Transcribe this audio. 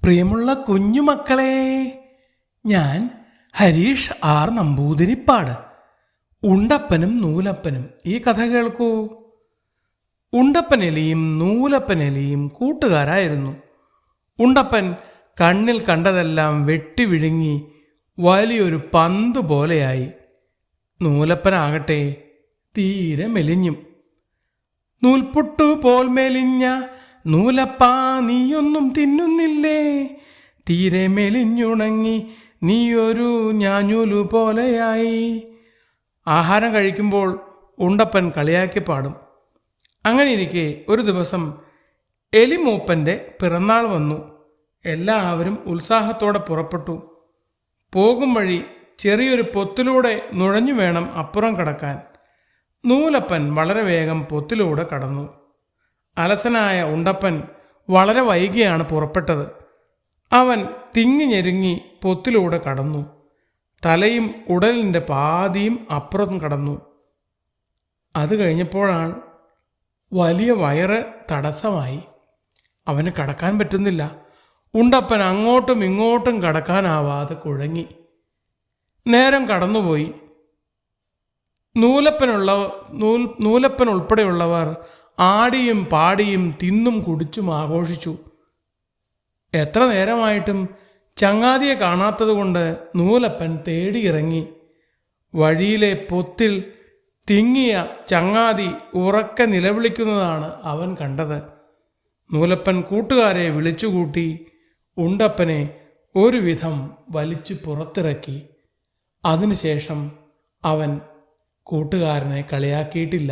പ്രിയമുള്ള കുഞ്ഞുമക്കളെ, ഞാൻ ഹരീഷ് ആർ നമ്പൂതിരിപ്പാട്. ഉണ്ടപ്പനും നൂലപ്പനും ഈ കഥ കേൾക്കൂ. ഉണ്ടപ്പനെലിയും നൂലപ്പനെലിയും കൂട്ടുകാരായിരുന്നു. ഉണ്ടപ്പൻ കണ്ണിൽ കണ്ടതെല്ലാം വെട്ടി വിഴുങ്ങി വലിയൊരു പന്ത് പോലെയായി. നൂലപ്പനാകട്ടെ തീരെ മെലിഞ്ഞും. നൂൽപുട്ടു പോൽ മെലിഞ്ഞ നൂലപ്പാ, നീയൊന്നും തിന്നുന്നില്ലേ? തീരെ മെലിഞ്ഞുണങ്ങി നീയൊരു ഞാഞ്ഞൂലു പോലെയായി. ആഹാരം കഴിക്കുമ്പോൾ ഉണ്ടപ്പൻ കളിയാക്കി പാടും. അങ്ങനെയിരിക്കെ ഒരു ദിവസം എലിമൂപ്പൻ്റെ പിറന്നാൾ വന്നു. എല്ലാവരും ഉത്സാഹത്തോടെ പുറപ്പെട്ടു. പോകും വഴി ചെറിയൊരു പൊത്തിലൂടെ നുഴഞ്ഞു വേണം അപ്പുറം കടക്കാൻ. നൂലപ്പൻ വളരെ വേഗം പൊത്തിലൂടെ കടന്നു. അലസനായ ഉണ്ടപ്പൻ വളരെ വൈകിയാണ് പുറപ്പെട്ടത്. അവൻ തിങ്ങി ഞെരുങ്ങി പൊത്തിലൂടെ കടന്നു. തലയും ഉടലിൻ്റെ പാതിയും അപ്പുറം കടന്നു. അത് കഴിഞ്ഞപ്പോഴാണ് വലിയ വയറ് തടസ്സമായി. അവന് കടക്കാൻ പറ്റുന്നില്ല. ഉണ്ടപ്പൻ അങ്ങോട്ടും ഇങ്ങോട്ടും കടക്കാനാവാതെ കുഴങ്ങി. നേരം കടന്നുപോയി. നൂലപ്പൻ ഉൾപ്പെടെയുള്ളവർ ആടിയും പാടിയും തിന്നും കുടിച്ചും ആഘോഷിച്ചു. എത്ര നേരമായിട്ടും ചങ്ങാതിയെ കാണാത്തത് കൊണ്ട് നൂലപ്പൻ തേടിയിറങ്ങി. വഴിയിലെ പൊത്തിൽ തിങ്ങിയ ചങ്ങാതി ഉറക്കെ നിലവിളിക്കുന്നതാണ് അവൻ കണ്ടത്. നൂലപ്പൻ കൂട്ടുകാരെ വിളിച്ചുകൂട്ടി ഉണ്ടപ്പനെ ഒരുവിധം വലിച്ചു പുറത്തിറക്കി. അതിനുശേഷം അവൻ കൂട്ടുകാരനെ കളിയാക്കിയിട്ടില്ല.